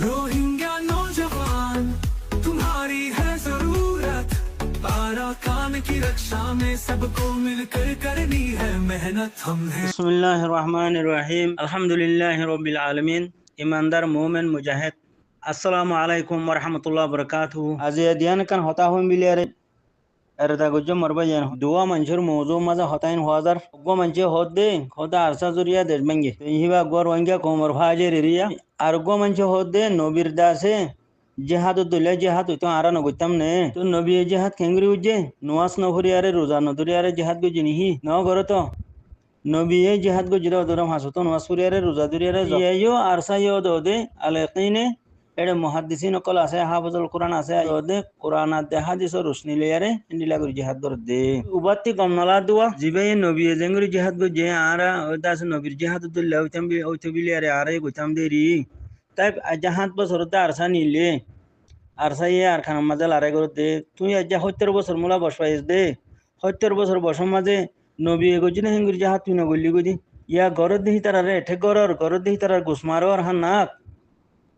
Rohingya नौजवान तुम्हारी है जरूरत, अराकान की रक्षा में सबको मिलकर करनी है मेहनत हमने। बिस्मिल्लाहिर्रहमानिर्रहीम अल्हम्दुलिल्लाहि रब्बिल आलमीन ईमानदार मोमेन मुजाहिद अस्सलामु अलैकुम वरहमतुल्लाहि वबरकातुहु। আজি দিয়ান কান হতা হইম বিলিয়ারে এরদা গজ্জ মরবা জান দুয়া মানুষের মৌজু মাজা হতাইন হাজার গো মানুষে হদ দে হদা আরসা জুরিয়া দেশ ভাঙ্গে হিবা গর ওয়াঙ্গা কোমর ভাজে রিয়া আর গো মানুষে হদ দে নবীর দাসে জেহাদ দুলে জেহাদ তো আরা নগতাম নে তো নবী জেহাদ কেঙ্গরি উজে নোয়াস নভরিয়ারে রোজা নদরিয়ারে জেহাদ গজি নিহি ন গরো তো নবী জেহাদ গজি দরম হাসতো নোয়াস ফুরিয়ারে রোজা দরিয়ারে ইয়ো আরসা ইয়ো দে আলাকিনে এড়ে মুহাদ্দিসিন কল আছে হাফিজুল কোরআন আছে দে কোরআন দে হাদিস রোশনি লিয়ারে ইন্দিলা গুরি জিহাদ দর দে উবাতি কমনলা দুয়া জিবে নবী জেঙ্গুরি জিহাদ গো জে আরা দাস নবীর জিহাদ দুল্লা হইতাম বি হইতে বিলিয়ারে আরে গইতাম দেরি তাই জাহাদ বছর দে আরসা নিলে আরসা ইয়ে আর খানা মাজাল আরে গর দে তুই আজ 70 বছর মুলা বসবাইস দে 70 বছর বসম মাঝে নবী গজি না হেঙ্গুরি জিহাদ তুই না গলি গদি ইয়া গর দেহি তারারে ঠে গর দেহি তারার গুসমারো আর হান্নাক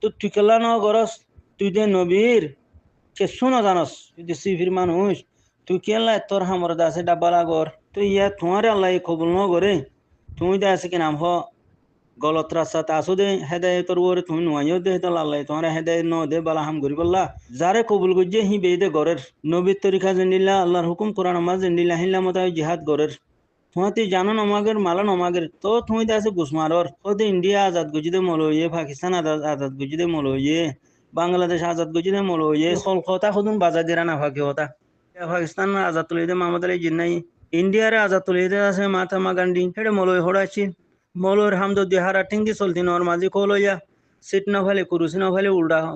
তো তুই কেলা ন গরস তুই দে নবীর কে শুনো জানস তুই দে সিফির মানুষ তুই কেলা তোর হামর দাসে ডাব্বালা গর তুই ইয়া তোমারে আল্লাহ কবুল ন করে তুমি দে আছে কি নাম হ গলত রাস্তা আসো দে হেদায়তর ওরে তুমি নোয়াইও দে তো আল্লাহ তোমারে হেদায়ত ন দে বালা হাম গরি বললা যারে কবুল গজ্জে হি বেদে গরের নবীর তরিকা জেন্দিল্লা আল্লাহর হুকুম কোরআন নামাজ জেন্দিল্লা হিল্লা মতায় জিহাদ গরের তুই জানো নমাগের মালা নমাগের তো তুমি দে আছে গুসমারর ওদে ইন্ডিয়া আজাদ গজিদে মলইয়ে পাকিস্তান আজাদ গজিদে মলইয়ে বাংলাদেশ আজাদ গজিদে মলইয়ে কলকাতা খুদুন বাজার দিরা না ফাঁকি হতা পাকিস্তান আজাদ তুলিদে মোহাম্মদ আলী জিন্নাই ইন্ডিয়ারে আজাদ তুলিদে আছে মাতামা গান্ধী হেডে মলই হড়াচ্ছি মলইর হামদ দিহারা টিঙ্গি চলতি নর মাঝি কলইয়া সিট না ফেলে কুরুসি না ফেলে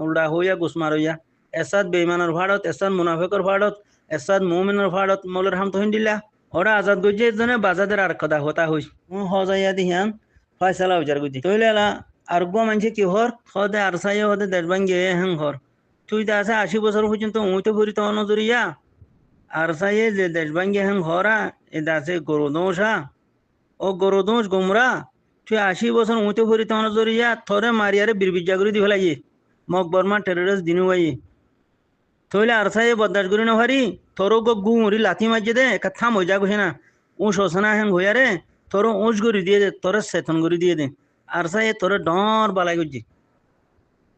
উল্টা হইয়া গুসমার হইয়া এসাদ বেইমানের ভাড়ত এসাদ মুনাফিকর ভাড়ত এসাদ মুমিনের ভাড়ত মলর হাম তো হিন্দিলা ওরা আজাদ গজিয়ে জনে বাজাদের আর কথা হতা হইস হজাইয়া দিহান ফয়সালা উজার গজি তইলে আর গো মানছে কি হর হদে আর সাইয়ে হদে দেশ ভাঙ্গে হেং হর তুই দা আছে 80 বছর পর্যন্ত উই তো ভরি তো নজরিয়া আর সাইয়ে যে দেশ ভাঙ্গে হেং হরা এ দাসে গরুদোষা ও গরুদোষ গুমরা তুই 80 বছর উই তো ভরি তো নজরিয়া থরে মারিয়ারে বিরবিজা করে দি ফেলাই মক বর্মা টেররিস্ট দিনুয়াই তইলে আর সাইয়ে বদাস করি না ভারি তোরও গো গুমরি লাথি মাঝে দে একটা থাম হয়ে যা না উঁস হসনা হেং হইয়া রে তোর উঁচ গড়ি দিয়ে দে তোর সেতন গড়ি দিয়ে দে আর সাই তোর ডর বালাই করছি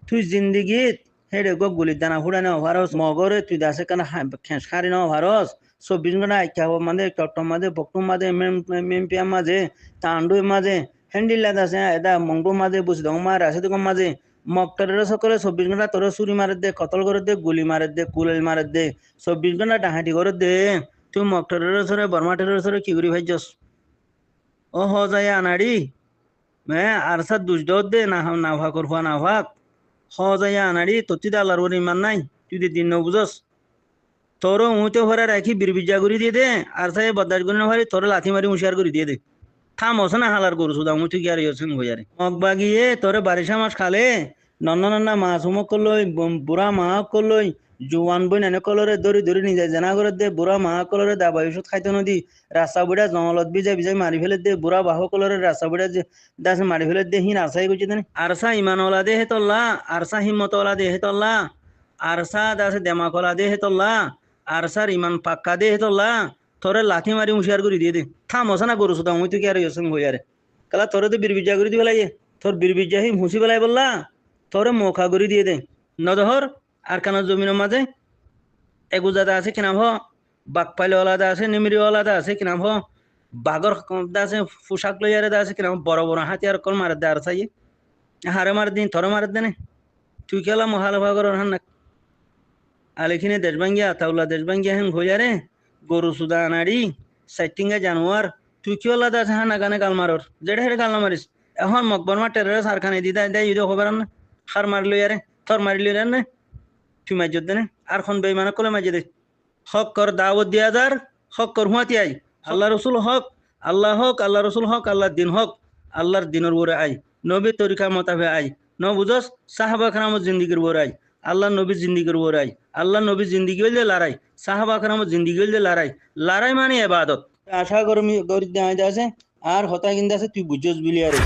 তুই জিন্দিগিত হেডে গো গুলির দানা ফুড়া নেওয়া ভারস মগরে তুই দাসে কেন খেস খারি নেওয়া ভারস 24 ঘন্টা আইকা মাঝে টটম মাঝে বকটুম মাঝে মেমপিয়া মাঝে তান্ডুর মাঝে হ্যান্ডিল্লা দাসে এটা মঙ্গু মাঝে বুঝ দং মার আছে তো মাঝে মকটারের সকলে 24 ঘন্টা তোর চুরি মারে দে কতল করে দে গুলি মারে দে কুলেল মারে দে 24 ঘন্টা ডাহাটি করে দে তুই মকটারের সরে বর্মাটের সরে কি করি ভাইজস ও হ যায় আনাড়ি মে আর সাত দুষ দে না ভাগ করবা না ভাগ হ যায় আনাড়ি তোর আল্লাহর ওর ইমান নাই তুই দিন ন বুঝস তোর উঁতে ভরে রাখি বিরবিজা করে দিয়ে দে আর সাই বদাস করে না ভারি তোর লাথি মারি হুঁশিয়ার করে দিয়ে দে থাম হস না হালার গরু সুদা উঁচু কি আর ইয়সিং হয়ে যারে মগ বাগিয়ে তোরে বারিশা মাছ খালে নন্না মাছ হুমক করলই বুড়া মাহক করলই জোয়ান বই নানে কলরে দড়ি নিজে জানা করে দে বুড়া মাহক কলরে দাবা ওষুধ খাইতে নদী রাস্তা বুড়া জঙ্গলত বিজাই মারি ফেলে দে বুড়া বাহ কলরে রাস্তা বুড়া দাসে মারি ফেলে দে হিন আরসাই করছে দেন আরসা ইমানওয়ালা দে হেতল্লা আরসা হিম্মতওয়ালা দে হেতল্লা আরসা দাসে দেমাকলা দে হেতল্লা আরসার ইমান পাক্কা দে হেতল্লা তোরে লাথি মারি হুঁশিয়ার করে দিয়ে দে থাম হসা না গরু সুদা মুই তো কি আর ইয়সং হই আরে কালা তোরে তো বিরবিজা করে দি বেলাই তোর বিরবিজা হি হুঁসি বেলাই বললা তোরে মোখা করে দিয়ে দে নদহর আর কানা জমিনের মাঝে এগুজাদা আছে কি নাম হ বাঘপাইলওয়ালা দা আছে নিমিরিওয়ালা দা আছে কি নাম হ বাঘর দা আছে পোশাক লইয়ারে দা আছে কি নাম বড় বড় হাতিয়ার কল মারে দে আর চাই হারে মার দিন তোরে মার দেনে তুই কেলা মহাল ভাগর হান না আলেখিনে দেশ ভাঙ্গিয়া তাউলা দেশ ভাঙ্গিয়া হেন হইয়ারে গরু সুদা আনাড়ি সাইটিঙ্গা জানোয়ার তুই কি ওলা দা আছে হানা গানে গাল মারর যেটা হেরে গাল না মারিস এখন মকবরমা টেররে সারখানে দি দেয় ইউজ হবার না হার মারি লইয়ারে থর মারি লইয়ারে না তুই মাইজত দেনে আর খন বেইমানে কলে মাইজে দে হক কর দাওয়াত দিয়া যার হক কর হুয়াতি আই আল্লাহ রসুল হক আল্লাহ রসুল হক আল্লাহর দিন হক আল্লাহর দিনের ওরে আই নবী তরিকা মোতাবে আই ন বুঝস সাহাবা খারামত জিন্দিগির ওরে আই আল্লাহ নবী জিন্দিগির ওরে আই আল্লাহ নবী জিন্দিগি হইলে লড়াই সাহাবা খারামত জিন্দিগি হইলে লড়াই মানে এবাদত আশা করি দেওয়া আছে আর হতা কিনতে আছে তুই বুঝস বিলিয়ারে